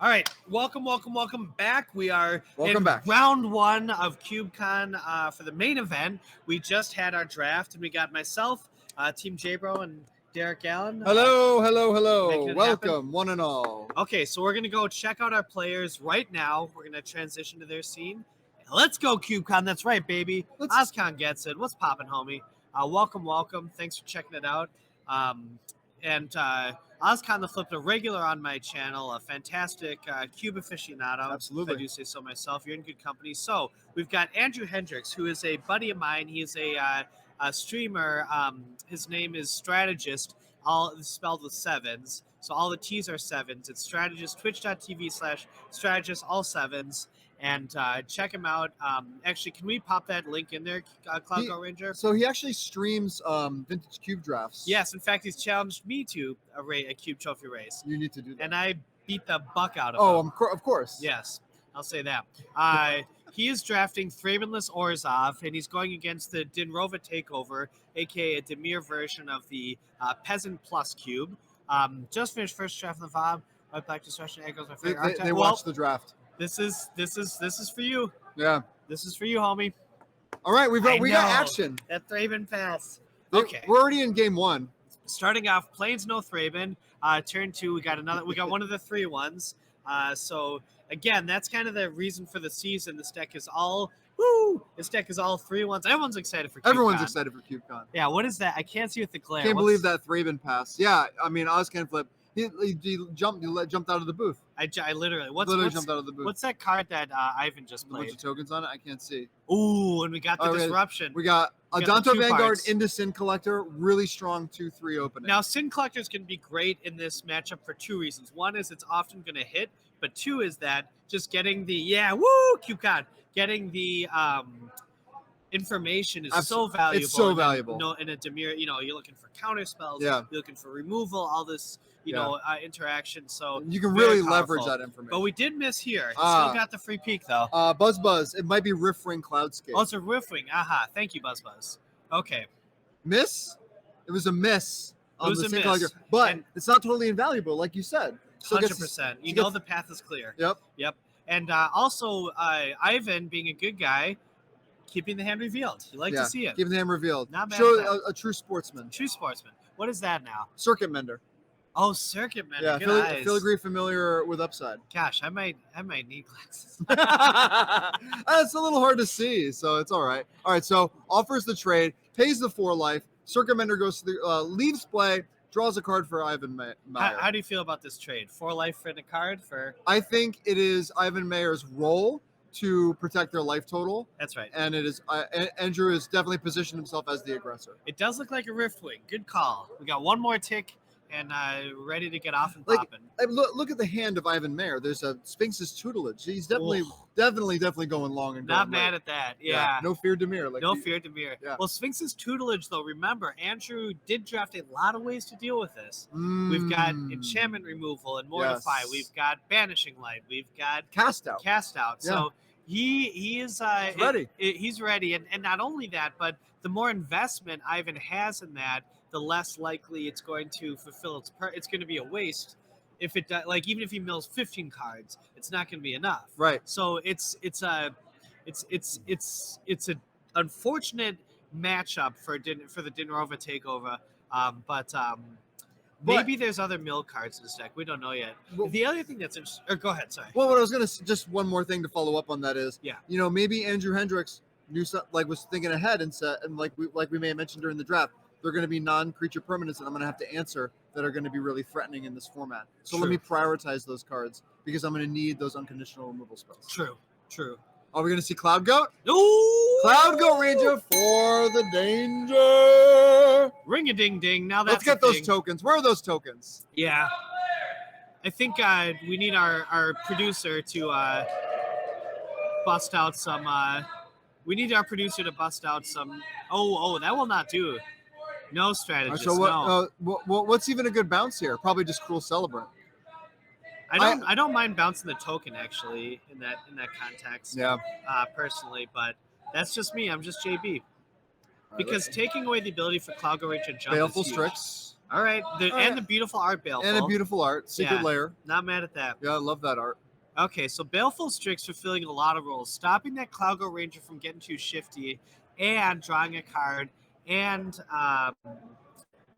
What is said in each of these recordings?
All right, welcome back. We are Welcome back. round one of CubeCon for the main event. We just had our draft, and we got myself, Team J-Bro, and Derek Allen. Hello. making it Welcome, happen. one and all. Okay, so we're going to go check out our players right now. We're going to transition to their scene. Let's go, CubeCon. That's right, baby. OzCon gets it. What's poppin', homie? Welcome. Thanks for checking it out. OzCon the Flipped, a regular on my channel, a fantastic cube aficionado. Absolutely. If I do say so myself. You're in good company. So we've got Andrew Hendricks, who is a buddy of mine. He is a streamer. His name is Strategist, all spelled with sevens. So all the T's are sevens. It's Strategist, twitch.tv/Strategist, all sevens. And check him out. Actually, can we pop that link in there, Cloud Go Ranger? So he actually streams vintage cube drafts. Yes, in fact, he's challenged me to a cube trophy race. You need to do that. And I beat the buck out of him. Of course. Yes, I'll say that. He is drafting Thrabenless Orzhov, and he's going against the Dinrova Takeover, a.k.a. a Dimir version of the Peasant Plus cube. Just finished first draft of the VOD. I'd like to stretch echoes my favorite archetype. They watched the draft. This is for you. Yeah. This is for you, homie. All right, we got action. That Thraben pass. Okay. We're already in game one. Starting off, Plains no Thraben. Turn two, we got one of the 3-1s. So again, that's kind of the reason for the season. This deck is all 3-1s. Everyone's excited for CubeCon. Everyone's excited for CubeCon. Yeah, what is that? I can't see with the glare. Can't believe that Thraben pass. Yeah, I mean, OzCon Flip. He jumped out of the booth. I literally jumped out of the booth. What's that card that Ivan just played? A bunch of tokens on it. I can't see. Ooh, and we got the disruption. We got a Danto Vanguard into Sin Collector. Really strong 2-3 opening. Now, Sin Collectors can be great in this matchup for two reasons. One is it's often going to hit, but two is that just getting the CubeCon, getting the information is so valuable. It's so valuable. In a Dimir, you're looking for counter spells. Yeah. You're looking for removal. All this, interaction. So you can really leverage that information. But we did miss here. Still got the free peek though. Buzz. It might be Riftwing Cloudscape. Oh, it's a Riftwing. Aha. Thank you, Buzz. Okay. Miss? It was a miss on the Sin Collector, but it's not totally invaluable, like you said. 100%. You know the path is clear. Yep. And also, Ivan, being a good guy, keeping the hand revealed. You like to see it. Keeping the hand revealed. Not bad. Show a true sportsman. True sportsman. What is that now? Circuit Mender. Oh, Circuit Mender. Yeah, good eyes. filigree familiar with upside. Gosh, I might need glasses. It's a little hard to see, so it's all right. All right, so offers the trade, pays the 4 life. Circuit Mender goes to the leaves play, draws a card for Ivan Mayer. How do you feel about this trade? 4 life for the card for? I think it is Ivan Mayer's role to protect their life total. That's right. And it is Andrew has definitely positioned himself as the aggressor. It does look like a Riftwing. Good call. We got one more tick and ready to get off and popping. Look at the hand of Ivan Mayer. There's a Sphinx's tutelage. He's definitely going long and not mad at that. Yeah. No fear Dimir. No fear Dimir. Yeah. Well, Sphinx's tutelage, though, remember, Andrew did draft a lot of ways to deal with this. We've got enchantment removal and mortify. Yes. We've got banishing light. We've got cast out. Yeah. So he is ready. He's ready. And not only that, but the more investment Ivan has in that, the less likely it's going to fulfill its it's going to be a waste. If it even if he mills 15 cards, it's not going to be enough. Right. So it's an unfortunate matchup for the Dinrova Takeover. But maybe there's other mill cards in this deck. We don't know yet. Well, the other thing that's interesting. Or go ahead. Sorry. Well, what I was going to just one more thing to follow up on that is, yeah, maybe Andrew Hendricks knew was thinking ahead and said, and like we may have mentioned during the draft, they're going to be non-creature permanents that I'm going to have to answer that are going to be really threatening in this format. So let me prioritize those cards because I'm going to need those unconditional removal spells. True. Are we going to see Cloud Goat? Ooh! Cloud Goat Ranger for the danger. Ring-a-ding-ding. Now that's Let's get those tokens. Where are those tokens? Yeah. I think we need our producer to bust out some. We need our producer to bust out some. Oh, that will not do. No strategist. So what's even a good bounce here? Probably just Cruel Celebrant. I don't mind bouncing the token actually in that context. Yeah. Personally, but that's just me. I'm just JB. Because taking away the ability for Cloud Go Ranger to jump Baleful is huge. Strix. All right. All And right. the beautiful art, Baleful. And a beautiful art, secret Yeah. layer. Not mad at that. Yeah, I love that art. Okay, so Baleful Strix fulfilling a lot of roles, stopping that Cloudgo Ranger from getting too shifty, and drawing a card, and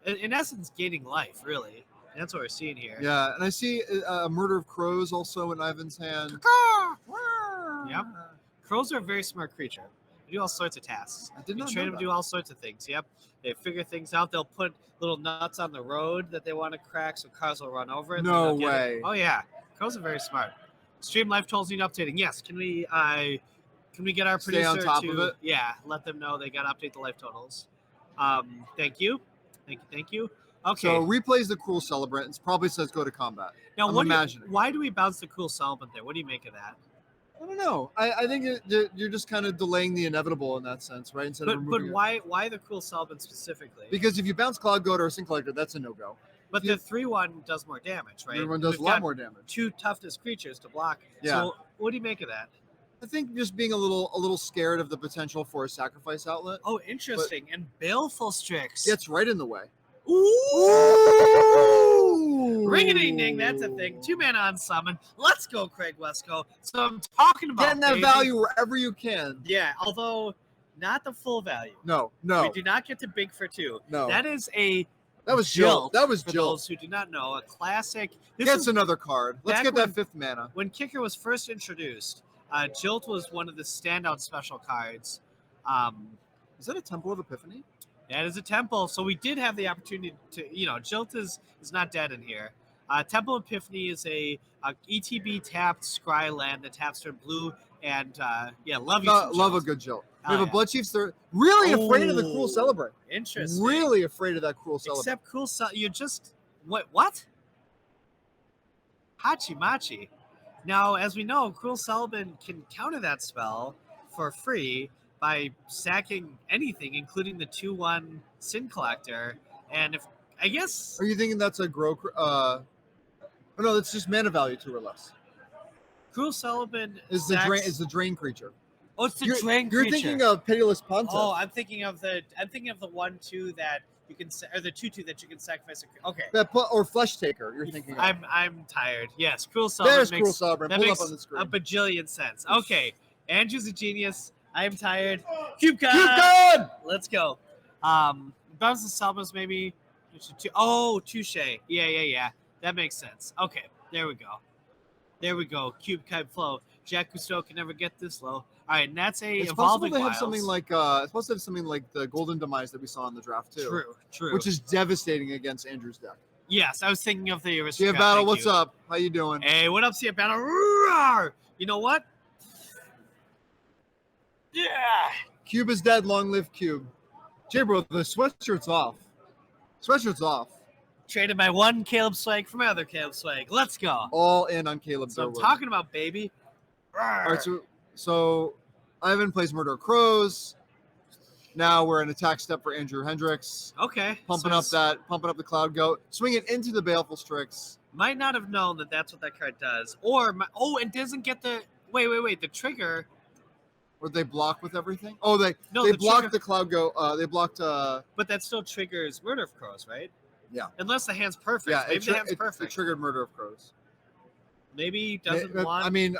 in essence, gaining life. Really, and that's what we're seeing here. Yeah, and I see a Murder of Crows also in Ivan's hand. Yep. Crows are a very smart creature. They do all sorts of tasks. I did You not train know them to that. do all sorts of things. Yep. They figure things out. They'll put little nuts on the road that they want to crack so cars will run over it. No They'll get it. way. Oh yeah. Crows are very smart. Stream life totals need updating. Yes. Can we get our Stay on producer top to of it? Yeah, let them know they got to update the life totals. Thank you. Thank you. Okay. So replays the Cruel Celebrant. It probably says go to combat. Now I'm what imagining. why do we bounce the Cruel Celebrant there? What do you make of that? I don't know. I think you're just kind of delaying the inevitable in that sense, right? Instead of But removing it. why the Cruel Celebrant specifically? Because if you bounce Cloud Goat or a Sin Collector, that's a no-go. But you- the 3/1 does more damage, right? Everyone does We've a lot got more damage. 2 toughness creatures to block. Yeah. So what do you make of that? I think just being a little scared of the potential for a sacrifice outlet Oh, interesting. And Baleful Strix. gets right in the way. Ooh! Ring-a-ding-ding, that's a thing. 2 mana on summon. Let's go, Craig Wesco. So I'm talking about Getting that baby. value wherever you can. Yeah, although not the full value. No. We do not get to big for 2. No. That is a That was Jilt. That was for Jilt. those who do not know, a classic. This Gets is another card. Let's back get that when- 5th mana. when Kicker was first introduced. Jilt was one of the standout special cards. Is that a Temple of Epiphany? That is a temple, so we did have the opportunity to, Jilt is not dead in here. Temple Epiphany is a ETB tapped scry land that taps turn blue, and love you. some Love a Jilt. good Jilt. Oh, We have yeah. a Blood Chief's third. Really afraid of the Cruel Oh, Celebrant. Interesting. Really afraid of that Cruel Celebrant. Except you just what? Hachimachi. Now, as we know, Cruel Celebrant can counter that spell for free by sacking anything, including the 2/1 Sin Collector. And if I guess Are you thinking that's a grow? Oh no, that's just mana value 2 or less. Cruel Celebrant Is the drain creature? Oh, it's the You're, drain you're creature. thinking of Pitiless Pontiff. Oh, I'm thinking of the 1/2 that you can or the 2/2 that you can sacrifice. Okay. Or Flesh Taker. You're thinking. Of. I'm tired. Yes, Cruel That Celebrant is Cruel makes Celebrant. that Pull makes up on the screen. a bajillion sense. Okay, Andrew's a genius. I'm tired. CubeCon. CubeCon! Let's go. Bounce the Celebrants maybe. Oh, touche. Yeah. That makes sense. Okay, there we go. CubeCon flow. Jack Cousteau can never get this low. All right, and that's a It's possible evolving to have wilds. something like the Golden Demise that we saw in the draft too. True. Which is devastating against Andrew's deck. Yes, I was thinking of the See aristocrat. Battle, Thank what's you. up? How you doing? Hey, what up, Sia Battle? Roar! You know what? Yeah. Cube is dead. Long live Cube. Jay, bro, the sweatshirt's off. Sweatshirt's off. Traded my one Caleb swag for my other Caleb swag. Let's go. All in on Caleb. So I'm Durwood. talking about, baby. All right, so Ivan plays Murder of Crows. Now we're in attack step for Andrew Hendricks. Okay. Pumping up the Cloud Goat, swinging into the Baleful Strix. Might not have known that that's what that card does. Or, it doesn't get the... Wait. The trigger... Or they block with everything. Oh, they the blocked trigger- the Cloud Goat. They blocked. But that still triggers Murder of Crows, right? Yeah. Unless the hand's perfect. Yeah, Maybe the hand's it perfect. triggered Murder of Crows. Maybe doesn't want... I mean,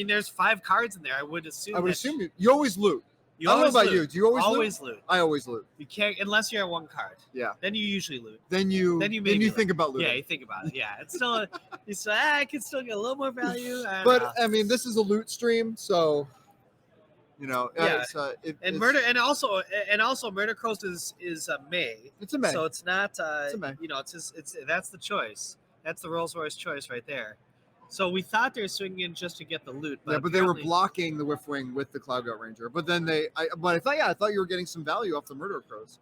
there's 5 cards in there. I would assume. I would that assume you always loot. You I don't know always about loot. you. Do you always loot? Always loot. I always loot. You can't unless you're at 1 card. Yeah. Then you usually loot. Then you maybe think about looting. Yeah, you think about it. Yeah, it's still you say I can still get a little more value. I don't But know. I mean, this is a loot stream, so Yeah. it's, and it's, murder and also Murder Crows is a May. It's a May. So it's not It's a May. it's that's the choice. That's the Rolls Royce choice right there. So we thought they were swinging in just to get the loot. But but they were apparently- blocking the Whiff Wing with the Cloud Goat Ranger. But then I thought you were getting some value off the Murder of Crows.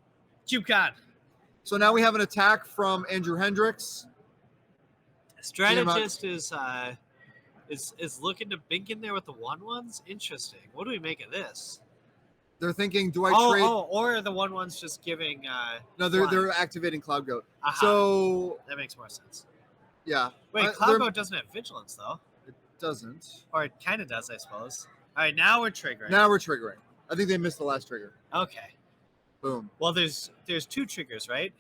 CubeCon. So now we have an attack from Andrew Hendricks. Strategist is looking to bink in there with the 1/1s. Interesting. What do we make of this? They're thinking, do I trade? Or the 1/1s just giving. No, they're activating Cloud Goat. Aha. So That makes more sense. yeah, Wait, Cloud Goat doesn't have vigilance though, it doesn't. or it kind of does, I suppose. All right, now we're triggering. Now we're triggering. I think they missed the last trigger. Okay. Boom. Well, there's 2 triggers, right?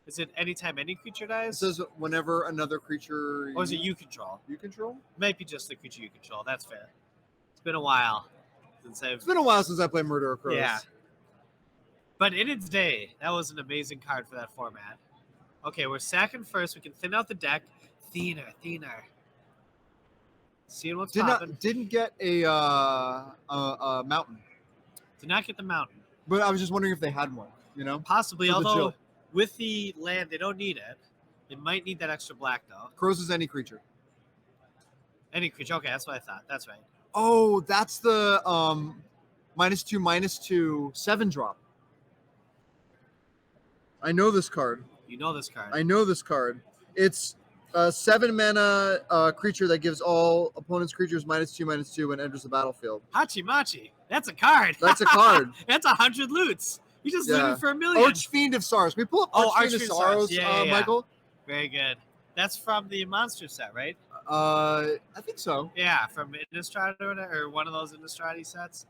Is it anytime any creature It dies? says whenever another creature Or is it you control? you control. Might be just the creature you control. That's fair. It's been a while since I've. It's been a while since I played Murder of Crows. Yeah. But in its day, that was an amazing card for that format. Okay, we're sacking first. We can thin out the deck. Thinner. Seeing what's popping. Didn't get a mountain, Did not get the mountain. but I was just wondering if they had one. You know, Possibly, For the although Jill. with the land, they don't need it. They might need that extra black, though. Crows is any creature. Any creature. Okay, that's what I thought. That's right. Oh, that's the -2/-2 7-drop. I know this card. You know this card. I know this card. It's a 7-mana creature that gives all opponents' creatures -2/-2 when it enters the battlefield. Hachi-Machi. That's a card. That's a card. That's 100 loots. You just Yeah. looted for $1 million. Archfiend of Sorrows. We pull up Oh, Archfiend of Archfiend of Sorrows, Sorrows. Yeah. Michael. Very good. That's from the monster set, right? I think so. Yeah, from Innistrad or one of those Innistrad sets.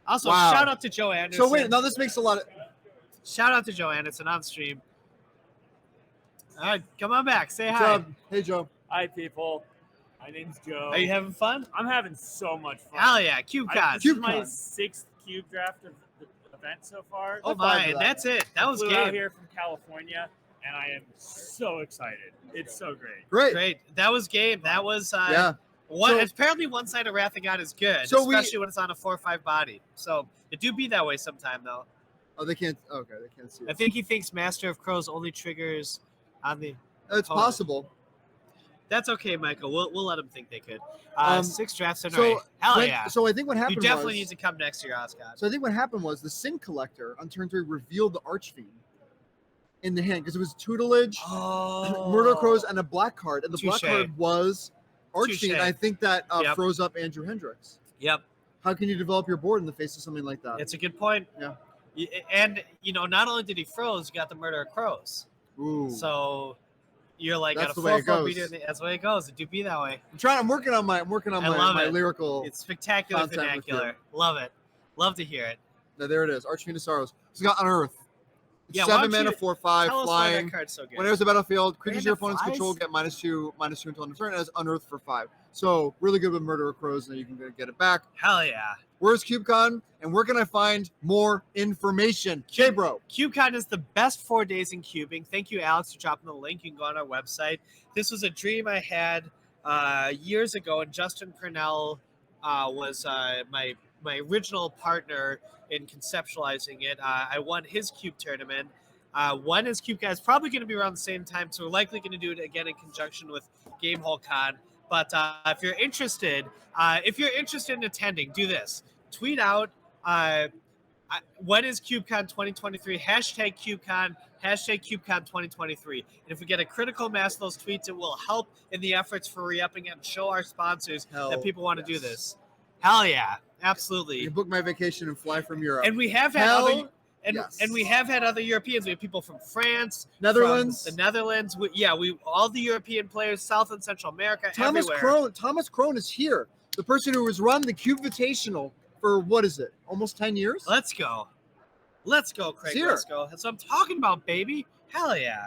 Also, Wow. shout out to Joe Anderson. So wait, now this makes a lot of. Shout out to Joe Anderson on stream. All right, come on back. Say hi. Joe. Hey, Joe. Hi, people. My name's Joe. Are you having fun? I'm having so much fun. Hell yeah, CubeCon. This is my CubeCon. 6th Cube draft of the event so far. Oh High five my, for and that. that's it. That was Flew out game. here from California, and I am so excited. It's so great. Great. Great. That was game. That was Yeah. one. So- Apparently, one side of Wrath of God is good, So especially when it's on a 4/5 body. So it do be that way sometime though. Oh, they can't. Okay, they can't see I it. think he thinks Master of Crows only triggers on the. It's Hold on. possible. That's okay, Michael. We'll let him think they could. 6 drafts in a So row. Hell when- yeah. So I think what You happened definitely was. need to come next year, Oscar. So I think what happened was the Sin Collector on turn 3 revealed the Archfiend in the hand because it was tutelage, Oh. Murder Crows, and a black card, and the black Touche. card was Touche. Archfiend. I think that Yep. froze up Andrew Hendricks. Yep. How can you develop your board in the face of something like that? It's a good point. Yeah. And, not only did he froze, you got the Murder of Crows. Ooh. So you're like, That's got a the way it 4/4 goes. meter. That's the way it goes. It do be that way. I'm working on my I love my it. lyrical. It's spectacular Content with vernacular. Love it. Love to hear it. No, there it is. Archfiend of Sorrows. It's got Unearth. It's Yeah, why 7 don't mana, you 4/5, Tell us why flying. that card's so good. When it enters the battlefield, creatures your Random opponents flies? control get -2 until end of turn. It has Unearth for 5. So really good with Murder of Crows, and then you can get it back. Hell yeah. Where's CubeCon, and where can I find more information? J-Bro. CubeCon is the best 4 days in cubing. Thank you, Alex, for dropping the link. You can go on our website. This was a dream I had years ago, and Justin Purnell was my original partner in conceptualizing it. I won his Cube tournament. Won his CubeCon. It's probably going to be around the same time, so we're likely going to do it again in conjunction with Gamehole Con. But if you're interested in attending, do this. Tweet out when is CubeCon 2023, #CubeCon, #CubeCon 2023. And if we get a critical mass of those tweets, it will help in the efforts for re-upping it and show our sponsors that people want to do this. Hell yeah, absolutely. You book my vacation and fly from Europe. And we have had Hell other yes. and we have had other Europeans. We have people from France, Netherlands. from the Netherlands. We all the European players, South and Central America, Thomas everywhere. Crone is here. The person who has run the Cubevitational for, what is it, almost 10 years? Let's go, Craig. Here. Let's go. That's what I'm talking about, baby. Hell yeah,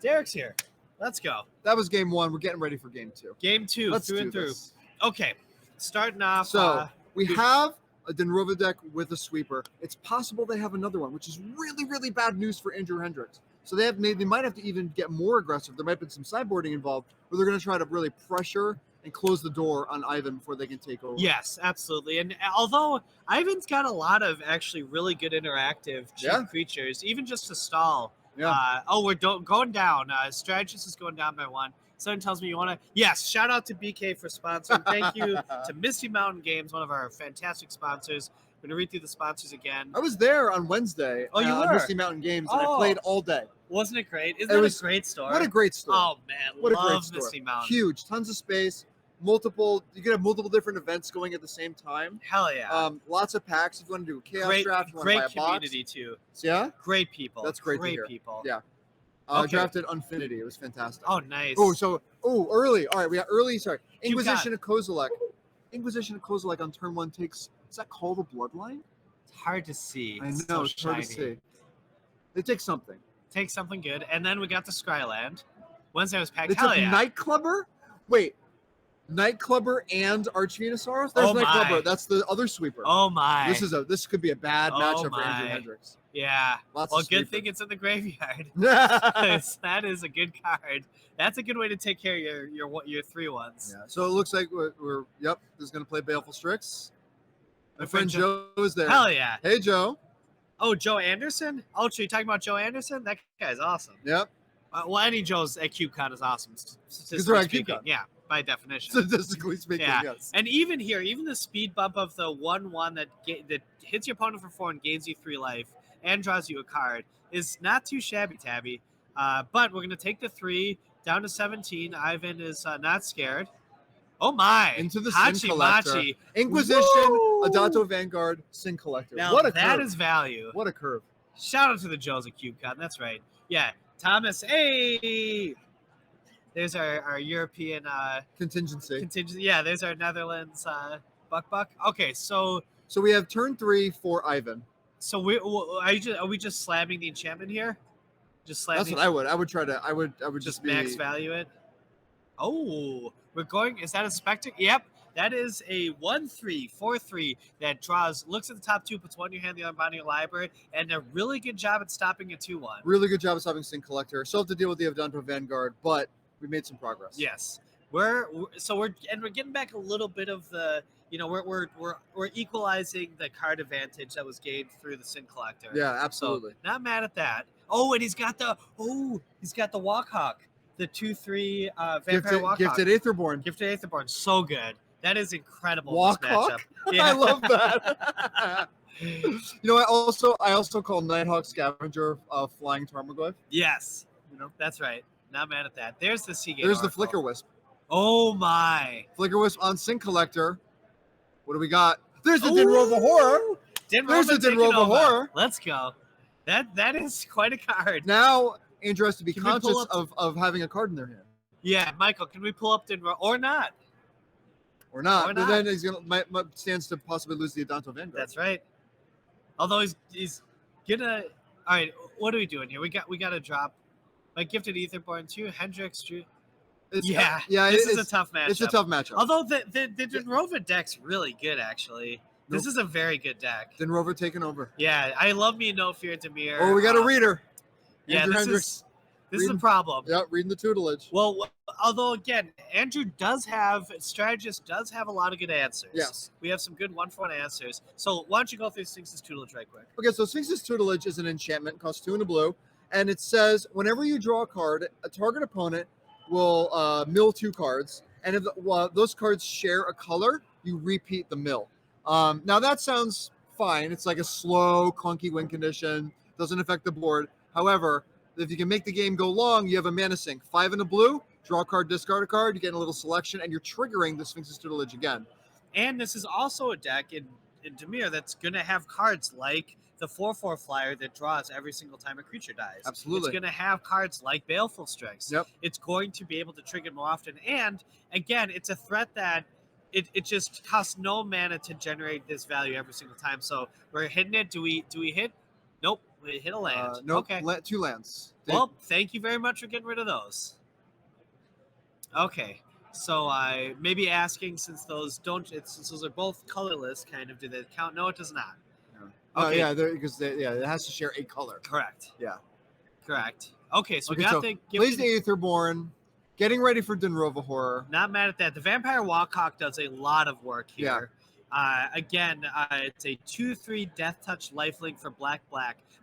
Derek's here. Let's go. That was game 1. We're getting ready for game 2. Game 2, Let's through do and through. this. Okay, starting off. So we we- have a Denrova deck with a sweeper. It's possible they have another one, which is really, really bad news for Andrew Hendricks. So they might have to even get more aggressive. There might have been some sideboarding involved, where they're going to try to really pressure and close the door on Ivan before they can take over. Yes, absolutely. And although Ivan's got a lot of actually really good interactive cheap Yeah. creatures, even just to stall. Yeah. We're going down. Strategist is going down by 1. Someone tells me you want to. Yes, shout out to BK for sponsoring. Thank you to Misty Mountain Games, one of our fantastic sponsors. I'm going to read through the sponsors again. I was there on Wednesday. Oh, you at were? Misty Mountain Games, and I Oh. played all day. Wasn't it great? Isn't It that was- a great store? What a great store. Oh, man. What a great love store. Misty Mountain. Huge, tons of space, you can have multiple different events going at the same time. Hell yeah. Lots of packs if you want to do a chaos great draft, you want to buy great a box. community, too. So, yeah? Great people. That's great to Great hear. people. Yeah. Okay. Drafted Infinity. It was fantastic. Oh, nice. Early. All right, we got early. Sorry. CubeCon. Inquisition of Kozilek. Inquisition of Kozilek on turn 1 takes, is that called a bloodline? It's hard to see. I It's know, so it's hard to shiny. see. They take something. Take something good. And then we got the Scryland. Wednesday was packed. They Hell took yeah. Nightclubber. Wait, Nightclubber and Arch Venusaurus. There's Oh my. Nightclubber. That's the other sweeper. Oh my. This could be a bad Oh matchup for Andrew my. Hendricks. Yeah. Lots Well, of good sweepers. thing it's in the graveyard. Yeah. That is a good card. That's a good way to take care of your 3-1s. So it looks like we're this is gonna play Baleful Strix. My friend Joe. Joe is there. Hell yeah. Hey Joe. Oh, Joe Anderson? Oh, so you're talking about Joe Anderson? That guy's awesome. Yep. Well, any Joe's at CubeCon is awesome. Because they're at speaking. CubeCon. Yeah, by definition. Statistically speaking, Yeah. yes. And even here, even the speed bump of the 1/1 that hits your opponent for 4 and gains you 3 life and draws you a card is not too shabby tabby. But we're gonna take the 3 down to 17. Ivan is not scared. Oh my! Into the Hachi Sin Collector. Machi. Inquisition, Woo! Adato Vanguard, Sin Collector. Now What a that curve. is value. What a curve. Shout out to the Joes at CubeCon. That's right. Yeah, Thomas. Hey, there's our European Contingency. contingency. Yeah, there's our Netherlands Buck. Okay, so So we have turn 3 for Ivan. are we just slamming the enchantment here? Just slamming. That's what I would. I would try to. I would just be, max value it. Oh, we're going. Is that a spectacle? Yep. That is a 1/3, 4/3 that looks at the top 2, puts 1 in your hand, the other in your library, and a really good job at stopping a 2/1. Really good job of stopping Sin Collector. Still have to deal with the Adanto Vanguard, but we made some progress. Yes, we're getting back a little bit of the, we're equalizing the card advantage that was gained through the Sin Collector. Yeah, absolutely. So, not mad at that. Oh, and he's got the Walkhawk, the 2/3 Vampire Walkhawk. Gifted Aetherborn. Gifted Aetherborn, so good. That is incredible. Walkhawk? This matchup. I love that. I also call Nighthawk Scavenger Flying Tarmogoyf. Yes, that's right. Not mad at that. There's the Seagate. There's the Oracle. Flicker Wisp. Oh my! Flicker Wisp on Sin Collector. What do we got? There's the Dinrova Horror. There's the Dinrova Horror. Let's go. That is quite a card. Now Andrew has to be Can we pull conscious of having a card in their hand. Yeah, Michael, can we pull up Dinrova or not? Or not. Or But not. then he's stands to possibly lose the Adanto Vanguard. That's right. Although he's gonna. All right, what are we doing here? We got to drop. My Gifted Aetherborn too. Hendrix. Drew. This is a tough matchup. It's a tough matchup. Although the Dinrova deck's really good, actually. This is a very good deck. Dinrova taking over. Yeah, I love me No Fear Demir. Oh, we got a reader. Yeah, Andrew this Hendricks. is a problem. Yeah, reading the tutelage. Well, although again, Strategist does have a lot of good answers. Yes. We have some good 1-for-1 answers. So why don't you go through Sphinx's tutelage right quick? Okay, so Sphinx's tutelage is an enchantment, costs 2 and a blue, and it says whenever you draw a card, a target opponent will mill 2 cards, and if those cards share a color, you repeat the mill. Now that sounds fine. It's like a slow, clunky win condition. Doesn't affect the board. However, if you can make the game go long, you have a mana sink. 5 and a blue, draw a card, discard a card, you get a little selection, and you're triggering the Sphinx's tutelage again. And this is also a deck in Demir that's going to have cards like the 4/4 flyer that draws every single time a creature dies. Absolutely. It's going to have cards like Baleful Strix. Yep. It's going to be able to trigger more often. And again, it's a threat that it just costs no mana to generate this value every single time. So we're hitting it. Do we hit? Nope. We hit a land. Nope. Okay. 2 lands. Well, thank you very much for getting rid of those. Okay. So maybe asking since those are both colorless, kind of, do they count? No, it does not. Okay. Yeah, because it has to share a color. Correct. Yeah. Correct. Okay, so we Okay, got so the plays the Aetherborn, getting ready for Dinrova Horror. Not mad at that. The Vampire Walkhawk does a lot of work here. Again, it's a 2/3 Death Touch lifelink for black.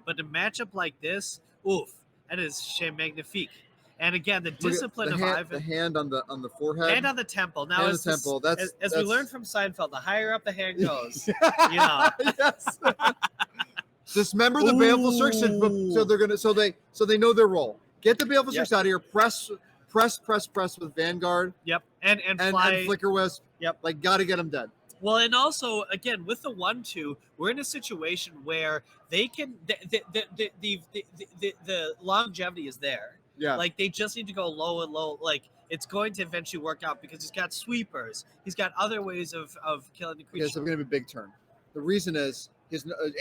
But a matchup like this, oof, that is chez magnifique. And again, the discipline of Ivan. The hand on the forehead. Hand on the temple. Now, hand on the temple. As we learned from Seinfeld, the higher up the hand goes, Yes. Dismember the Baleful Strix, so they know their role. Get the Baleful Strix out of here. Press with Vanguard. Yep, and fly. And Flicker Wisp. Yep, like gotta get them dead. Well, and also again with the 1/2, we're in a situation where they can the longevity is there. Yeah. Like they just need to go low and low. Like it's going to eventually work out because he's got sweepers. He's got other ways of killing the creature. Okay, so it's gonna be a big turn. The reason is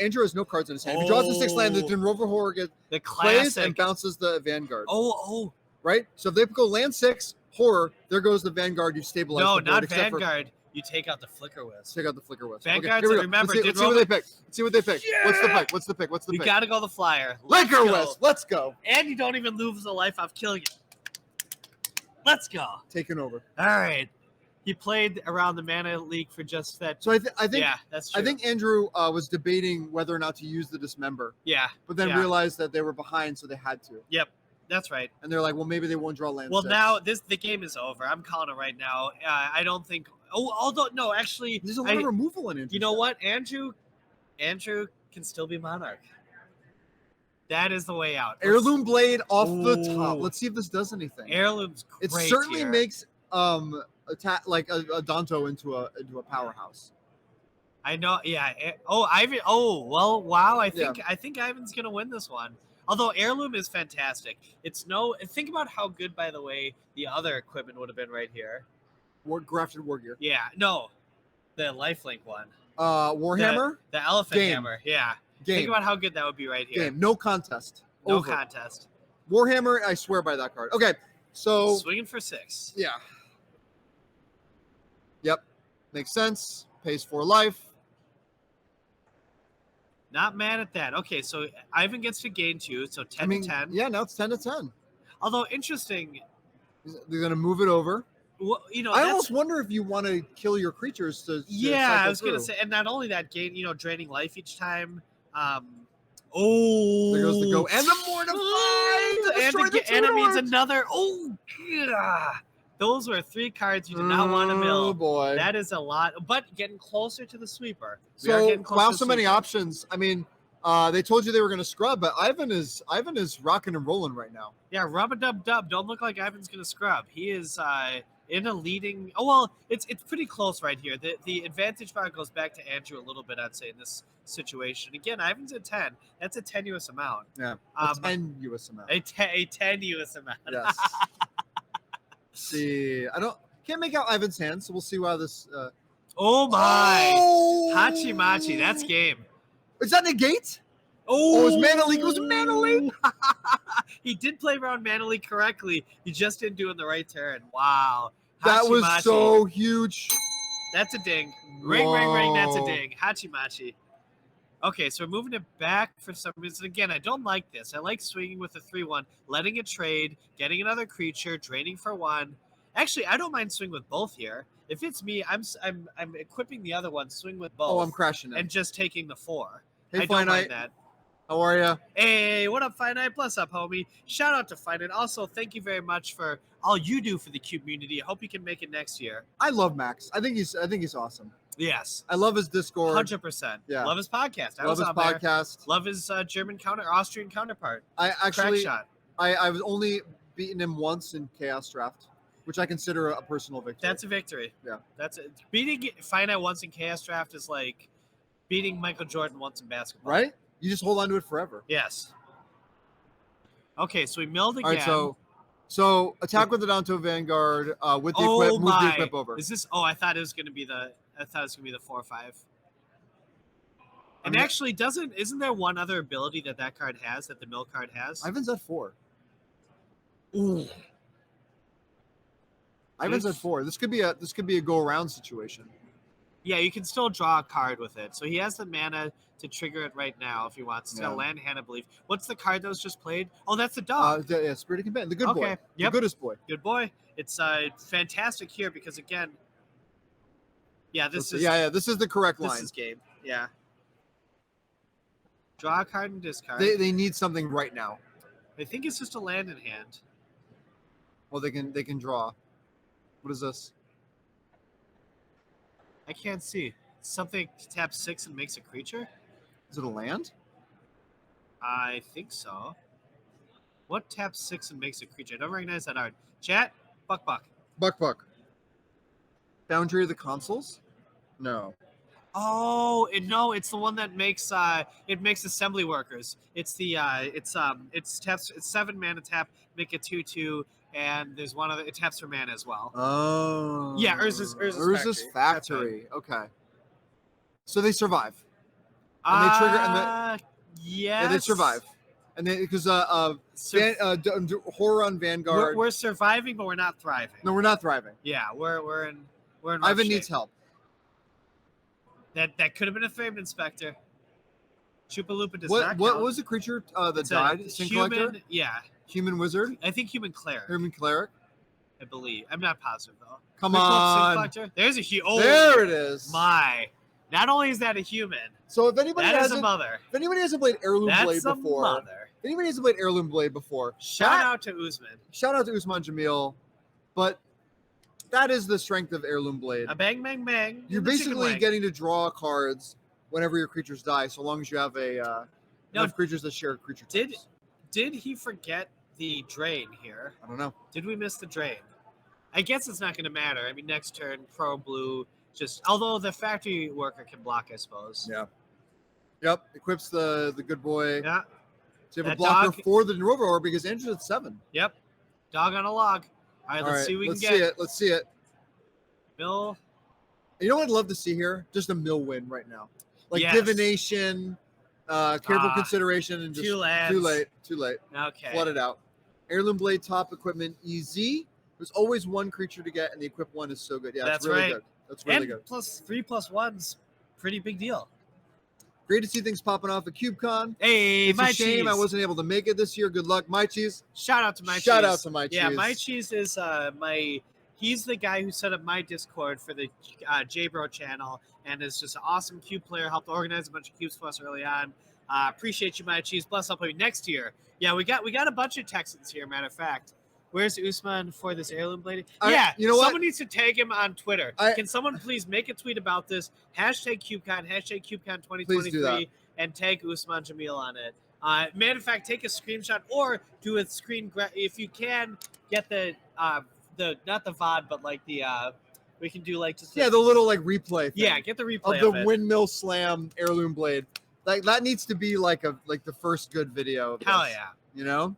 Andrew has no cards in his hand. If he draws the 6 land, the Denrover Horror gets The plays classic. and bounces the Vanguard. Oh, Right? So if they go land 6, Horror, there goes the Vanguard. You've stabilized no, the board. not except Vanguard. You take out the Flicker Wisp. Take out the Flicker Wisp. Vanguards, here we go. remember, let's see what they pick. Let's see what they pick. What's the pick? What's the pick? What's the You pick? got to go the flyer. Let's Flicker go. Wisp. Let's go. And you don't even lose a life off killing it. Let's go. Taking over. All right. He played around the Mana League for just that. So I think yeah, that's true. I think Andrew was debating whether or not to use the Dismember, yeah, but then Yeah. realized that they were behind, so they had to. that's right. And they're like, well, maybe they won't draw land. Well, 6. now the game is over. I'm calling it right now. I don't think. Oh, although no, actually, There's a lot of removal in Andrew. you know what, Andrew can still be Monarch. That is the way out. Heirloom Blade off the top. Ooh. Let's see if this does anything. Heirloom's great. It certainly here. makes attack like a Danto into a powerhouse. I know. Yeah. Ivan. Oh, well. Wow. I think Ivan's gonna win this one. Although Heirloom is fantastic. It's no. Think about how good, by the way, the other equipment would have been right here. Grafted War Gear. Yeah. No, the Lifelink one. Warhammer. The Elephant Game. Hammer. Yeah. Game. Think about how good that would be right here. Game. No contest. No Over. contest. Warhammer. I swear by that card. Okay. So Swinging for 6. yeah. Yep. Makes sense. Pays 4 life. Not mad at that. Okay, so Ivan gets to gain 2, so 10 to 10. Yeah. Now it's 10 to 10. Although interesting, They're gonna move it over. well, you know, I that's, almost wonder if you want to kill your creatures to yeah, cycle I was gonna through. say, and not only that, draining life each time. There goes the go and the mortified and the enemies another. Oh, yeah. Those were 3 cards you did not want to Oh mill. boy. That is a lot, but getting closer to the sweeper. We are So getting closer wow, to so the many sweeper. options. I mean, they told you they were going to scrub, but Ivan is rocking and rolling right now. Yeah, rub-a-dub-dub. Don't look like Ivan's going to scrub. He is in a leading. Oh well, it's pretty close right here. The advantage bar goes back to Andrew a little bit, I'd say, in this situation. Again, Ivan's at 10. That's a tenuous amount. Yeah, Um, a tenuous amount. A tenuous amount. Yes. See, can't make out Ivan's hand, so we'll see why this. Oh my! Oh! Hachimachi, that's game. Is that negate? Oh, it was Mana Leak. It was Mana Leak. He did play around Mana Leak correctly. He just didn't do it in the right turn. Wow. That was Hachimachi. so huge. That's a ding. Ring, ring, ring. That's a Whoa. ding. Hachimachi. Okay, so we're moving it back for some reason. Again, I don't like this. I like swinging with a 3/1, letting it trade, getting another creature, draining for 1. Actually, I don't mind swing with both here. If it's me, I'm equipping the other one, swing with both. Oh, I'm crashing it. and just taking the 4. Hey, I don't mind Finite. that. How are you? Hey, what up, Finite? Bless up, homie. Shout out to Finite. Also, thank you very much for all you do for the Cube community. I hope you can make it next year. I love Max. I think he's awesome. Yes. I love his Discord. 100%. Yeah. Love his podcast. I Love was his on there. podcast. Love his Austrian counterpart. I Crack actually, shot. I was only beaten him once in Chaos Draft, which I consider a personal victory. That's a victory. Yeah. That's it. Beating Finite once in Chaos Draft is like beating Michael Jordan once in basketball. right. You just hold on to it forever. Yes. Okay, so we milled again. All right, so attack with the Danto Vanguard with the oh equip, move my! the equip over. Is this? Oh, I thought it was going to be the 4/5. And mean, actually, isn't there one other ability that card has that the mill card has? Ivan's at 4. Ooh. Ivan's at 4. This could be a go around situation. Yeah, you can still draw a card with it. So he has the mana to trigger it right now if he wants. It's got Yeah. land hand, I believe. What's the card that was just played? Oh, that's the dog. Yeah, Spirit of Companion, the good boy, Okay, yep. the goodest boy. Good boy. It's fantastic here because again, yeah, this is This is the correct this line. is game. Yeah. Draw a card and discard. They need something right now. I think it's just a land in hand. Well, they can draw. What is this? I can't see. Something taps 6 and makes a creature? Is it a land? I think so. What taps 6 and makes a creature? I don't recognize that art. Chat, buck. Buck. Boundary of the Consuls? No. Oh, no, it's the one that makes it makes assembly workers. It's the it's 7 mana tap, make it 2/2, and there's one other it taps for mana as well. Oh. Yeah, Urza's Urza's Factory. Factory. Okay. So they survive. And they trigger, and yes. they survive. And then because horror on Vanguard. We're surviving, but we're not thriving. No, we're not thriving. Yeah, we're in rough Ivan shape. needs help. That could have been a frame inspector. Chupa Lupa does What not. what count. was the creature that It's a died? Sin human, Collector? yeah. Human wizard? I think human cleric. Human cleric? I believe. I'm not positive though. Come Quick look, Sin on. Collector. There's a oh, There it is. My. Not only is that a human, So if anybody that is a hasn't, mother. if anybody hasn't played Heirloom Blade That's a before, mother. if anybody hasn't played Heirloom Blade before, Shout out to Usman. shout out to Usman Jamil. But that is the strength of Heirloom Blade. A bang, bang, bang. You're in the chicken basically wing. getting to draw cards whenever your creatures die, so long as you have enough creatures that share creature types. Did he forget the drain here? I don't know. Did we miss the drain? I guess it's not going to matter. I mean, next turn, pro blue, just although the factory worker can block, I suppose. Yeah. Yep. Equips the good boy. Yeah. So you have a That blocker dog- for the Nova Orb because Andrew's at 7. Yep. Dog on a log. All right, let's see what we can get. Let's see it. Mill. You know what I'd love to see here? Just a mill win right now. Like Yes. divination, careful consideration, and just Too late. Too late. Okay. Flood it out. Heirloom Blade top equipment easy. There's always one creature to get, and the equip one is so good. Yeah, That's it's really right. good. That's really and good. plus 3+1's pretty big deal. Great to see things popping off at CubeCon. Hey, It's my a shame cheese. I wasn't able to make it this year. Good luck, my cheese. Shout out to my cheese. Shout out to my Yeah, cheese. my cheese is he's the guy who set up my Discord for the JBro channel and is just an awesome cube player, helped organize a bunch of cubes for us early on. Appreciate you, my cheese. Bless up next year. Yeah, we got a bunch of Texans here, matter of fact. Where's Usman for this Heirloom Blade? You know what? Someone needs to tag him on Twitter. I- Can someone please make a tweet about this? Hashtag CubeCon, hashtag CubeCon Please do 2023, and tag Usman Jamil on it. Matter of fact, take a screenshot or do a screen grab if you can. Get the not the VOD, but like the we can do like just Yeah, the little like replay. Thing yeah, get the replay of of the it. windmill slam Heirloom Blade. Like that needs to be like the first good video. Of Hell this, yeah, You know,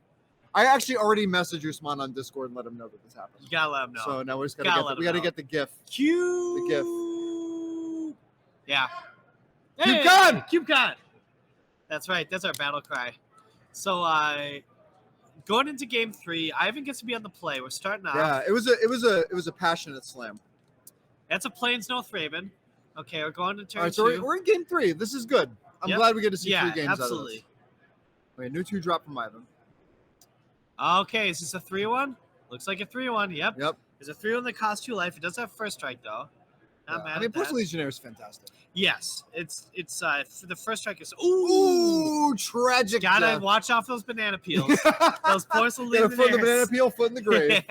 I actually already messaged Usman on Discord and let him know that this happened. you gotta let them know. So now we just Gotta let we him gotta know. get the GIF. Cube. The Yeah. CubeCon! CubeCon. That's right. That's our battle cry. So going into game 3, Ivan gets to be on the play. We're starting off. Yeah, it was a passionate slam. That's a Plains North Raven. Okay, we're going to turn All right, so 2. we're in game 3. This is good. I'm Yep. glad we get to see Yeah, 3 games absolutely. out of this. Okay, new 2 drop from Ivan. Okay, is this a 3-1? Looks like a 3-1. Yep. Yep. There's a 3-1 that costs 2 life. It does have first strike though. Not Yeah. mad I mean, at that. Porcelain Legionnaire is fantastic. Yes, it's for the first strike is Ooh, tragic. Gotta death. watch off those banana peels. Those porcelain Gotta foot in the banana legionnaires. peel, foot in the grave.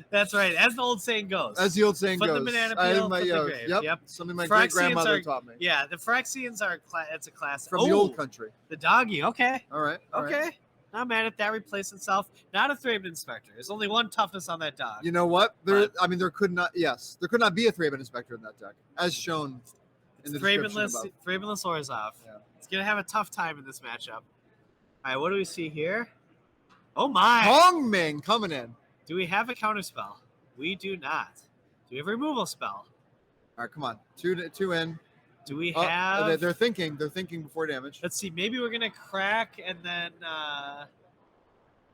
That's right. As the old saying goes. As the old saying Foot in goes. the banana I- peel, my- foot in the yeah, grave. Yep. Yep. Something my Phyrexians great grandmother are- taught me. Yeah, the Phyrexians are it's a classic. From the old Oh, country. the doggy. Okay. All right. all right. Okay. Not mad at that. Replaced itself. Not a Thraben Inspector. There's only one toughness on that dog. You know what? There could not be a Thraben Inspector in that deck, as shown in the description Thrabenless above. Orzhov. Yeah. It's gonna have a tough time in this matchup. All right, what do we see here? Oh my! Hong Ming coming in. Do we have a counterspell? We do not. Do we have a removal spell? All right, come on. Two in. Do we Oh, have? they're thinking. They're thinking before damage. Let's see. Maybe we're gonna crack and then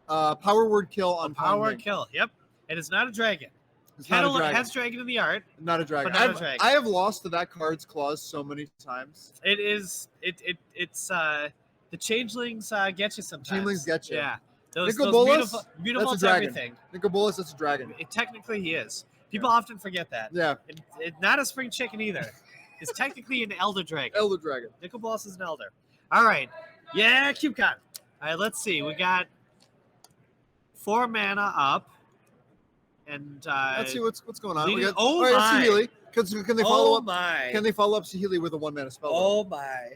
Power word kill on Hong power Ming. kill. Yep. It is not a dragon. It's not a dragon. Has dragon in the art. Not a dragon. but not a dragon. I have lost to that card's claws so many times. It is. It's the changelings get you sometimes. Changelings get you. Yeah. Those Nicobolas, beautiful that's a dragon. everything. Nicobolas, that's a dragon. Technically, he is. People often forget that. Yeah, Not a spring chicken either. It's technically an elder dragon. Elder Dragon. Nicobolas is an elder. All right. Yeah, CubeCon. All right, let's see. We got 4 mana up. And Let's see what's going on. We leading- got, oh all right, my. Saheeli. Can they follow oh up? my. Can they follow up Saheeli with a 1-mana spell? Oh my.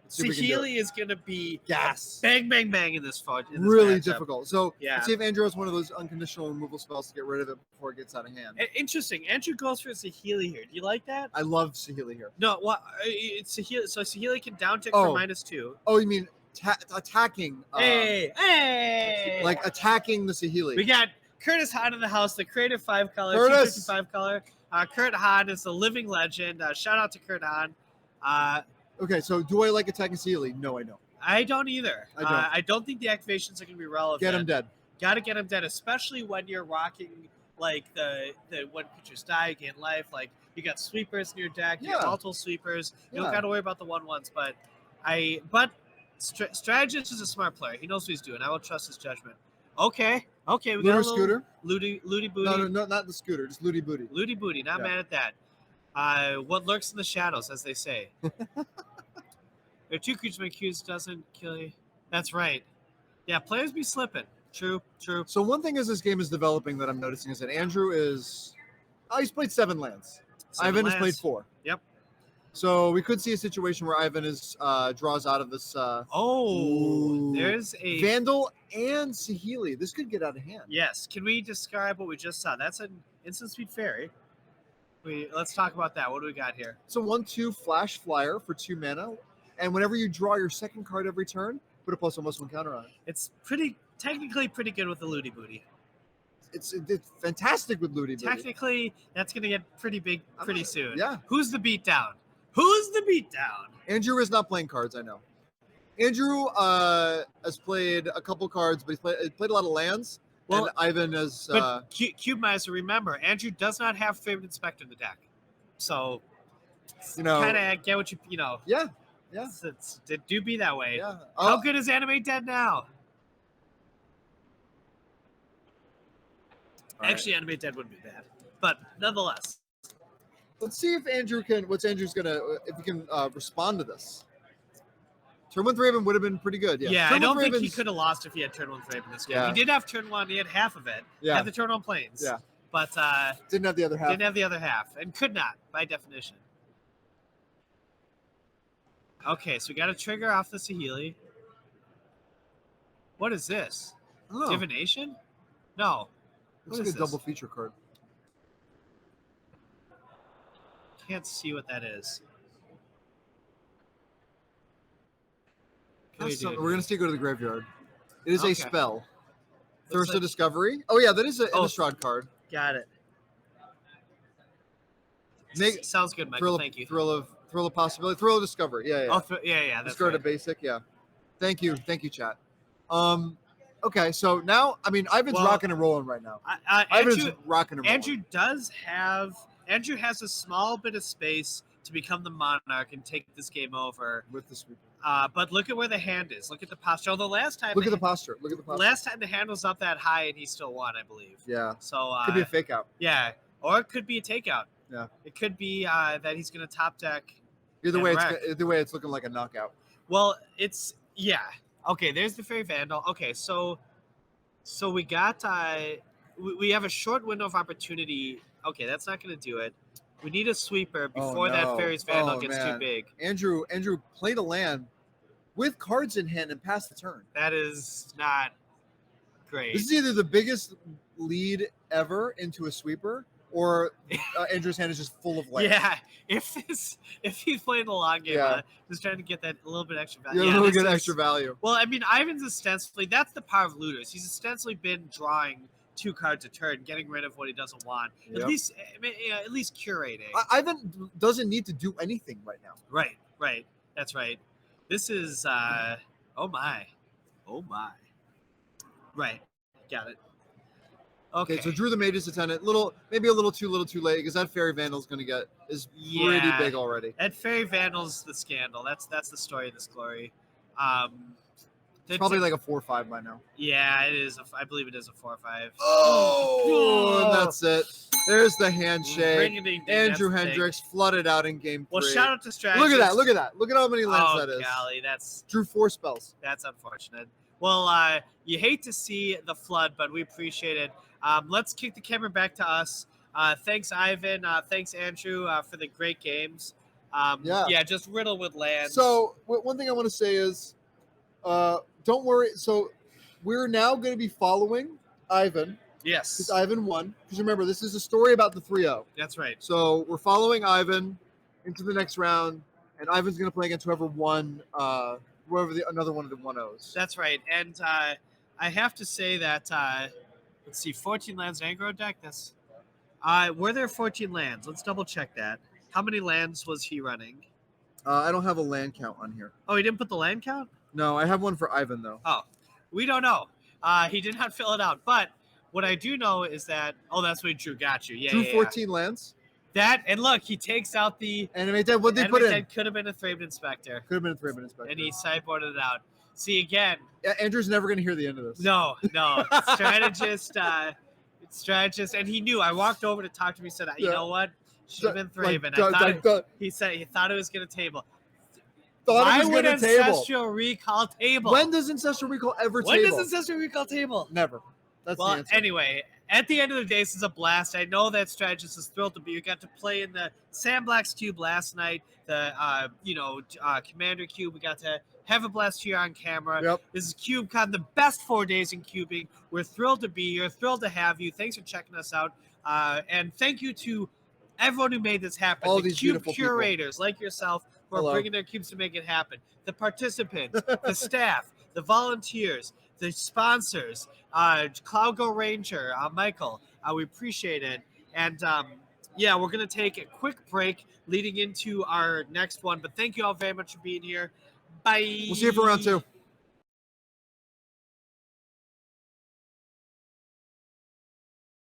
Let's see if we can do it. Saheeli is going to be Yes. bang, bang, bang in this fight. Really difficult. So Yeah. let's see if Andrew has one of those unconditional removal spells to get rid of it before it gets out of hand. Interesting. Andrew goes for Saheeli here. Do you like that? I love Saheeli here. No, what? It's Saheeli. So Saheeli can downtick Oh. for -2. Oh, you mean attacking? Hey! Like attacking the Saheeli. We got Curtis Hahn in the house, the creative 5 color, Curtis! 255 color. Kurt Hahn is a living legend. Shout out to Kurt Hahn. Okay, so do I like attacking Sealy? No, I don't. I don't either. I don't. I don't think the activations are going to be relevant. Get him dead. Got to get him dead, especially when you're rocking like the when creatures die, gain life. Like you got sweepers in your deck, you got Yeah. multiple sweepers. You Yeah. don't got to worry about the 1/1s. But Strategist is a smart player. He knows what he's doing. I will trust his judgment. Okay, we got a Looter little Scooter? Looty Booty. No, not the scooter. Just Looty Booty. Looty Booty. Not Yeah. mad at that. What lurks in the shadows, as they say. There are 2 creatures my cues doesn't kill you. That's right. Yeah, players be slipping. True. So one thing as this game is developing that I'm noticing is that Andrew is, he's played 7 lands. 7 Ivan has lands. played 4. Yep. So we could see a situation where Ivan is draws out of this Ooh. There's a Vandal and Saheeli. This could get out of hand. Yes. Can we describe what we just saw? That's an instant speed fairy. Let's talk about that. What do we got here? It's a 1/2 flash flyer for 2 mana, and whenever you draw your second card every turn, put a +1/+1 counter on it. It's technically pretty good with the Looty Booty. It's fantastic with Looty Booty. Technically, that's going to get pretty big pretty soon. Yeah. Who's the beatdown? Who's the beatdown? Andrew is not playing cards, I know. Andrew has played a couple cards, but he played a lot of lands. Well, and Ivan has. But Cube Miser, remember, Andrew does not have Favorite Inspector in the deck. So, kind of get what you know. Yeah. It do be that way. Yeah. How good is Anime Dead now? Actually, Anime Dead wouldn't be bad. But nonetheless. Let's see if Andrew can. If he can respond to this. Turn 1 Raven would have been pretty good. Yeah. I don't think he could have lost if he had turn 1 Raven this game. Yeah. He did have turn 1. He had half of it. Yeah. Had the turn 1 planes. Yeah. But didn't have the other half. Didn't have the other half, and could not by definition. Okay, so we got a trigger off the Saheeli. What is this? Oh. Divination? No. Looks like a double feature card. Can't see what that is. We're going to see go to the graveyard. It is a spell. Thirst of Discovery. Oh, yeah, that is an Innistrad card. Got it. Sounds good, Michael. Thank you. Thrill of Possibility. Thrill of Discovery. Yeah. Yeah. That's Discard a basic. Yeah. Thank you, chat. Okay, so now, Ivan's rocking and rolling right now. Ivan's rocking and rolling. Andrew has a small bit of space to become the Monarch and take this game over with the sweeper. But look at where the hand is. Look at the posture. Although last time, look at the posture. Last time the hand was up that high and he still won, I believe. Yeah. So could be a fake out. Yeah, or it could be a takeout. Yeah. It could be that he's going to top deck. Either way, it's looking like a knockout. Well, okay. There's the Fairy Vandal. Okay, so we got we have a short window of opportunity. Okay, that's not going to do it. We need a sweeper before that Fairy's Vandal gets too big. Andrew played a land with cards in hand and passed the turn. That is not great. This is either the biggest lead ever into a sweeper, or Andrew's hand is just full of land. Yeah, if he's playing the long game, just trying to get that a little bit extra value. Yeah, a little bit extra value. Well, Ivan's ostensibly, that's the power of looters. He's ostensibly been drawing 2 cards a turn, getting rid of what he doesn't want. Yep. At least curating. Ivan doesn't need to do anything right now. Right. That's right. This is oh my. Right. Got it. Okay, so drew the Mage's Attendant. Maybe a little too late, because that Fairy Vandal is pretty big already. That Fairy Vandal's the scandal. That's the story of this glory. It's probably like a 4/5 by now. Yeah, it is. I believe it is a 4/5. Oh, and that's it. There's the handshake. Andrew Hendricks flooded out in game 3. Well, shout out to Strategist. Look at that. Look at how many lands that is. Oh, golly, drew 4 spells. That's unfortunate. Well, you hate to see the flood, but we appreciate it. Let's kick the camera back to us. Thanks, Ivan. Thanks, Andrew, for the great games. Just riddled with lands. So one thing I want to say is, don't worry. So we're now going to be following Ivan. Yes. Because Ivan won. Because remember, this is a story about the 3-0. That's right. So we're following Ivan into the next round, and Ivan's going to play against whoever won, another one of the 1-0s. That's right. And I have to say that, let's see, 14 lands in aggro deck. Were there 14 lands? Let's double check that. How many lands was he running? I don't have a land count on here. Oh, he didn't put the land count? No, I have one for Ivan though. Oh, we don't know. He did not fill it out. But what I do know is that, oh, that's what Drew got you. Yeah, Drew yeah, 14 lands. That, and look, he takes out the Animate dead. What they put in? Could have been a Thraben Inspector. Could have been a 3-minute inspector. And he sideboarded it out. See, again, Yeah, Andrew's never gonna hear the end of this. no. Strategist, and he knew. I walked over to talk to him. He said, you Yeah. know what? Should have been Thraben. He said he thought it was going to table. Thought Why it was would gonna table. Ancestral Recall table? When does Ancestral Recall ever When table? does Ancestral Recall table? Never. That's the Well, answer. anyway, at the end of the day, this is a blast. I know that Strategist is thrilled to be. You got to play in the Sandblocks Cube last night, the Commander Cube. We got to have a blast here on camera. Yep. This is CubeCon, the best 4 days in cubing. We're thrilled to be here, thrilled to have you. Thanks for checking us out. And thank you to everyone who made this happen. All the these cube beautiful people. curators like yourself who are Hello. bringing their cubes to make it happen. The participants, the staff, the volunteers, the sponsors, Cloud Go Ranger, Michael. We appreciate it. And we're going to take a quick break leading into our next one. But thank you all very much for being here. Bye. We'll see you for round 2.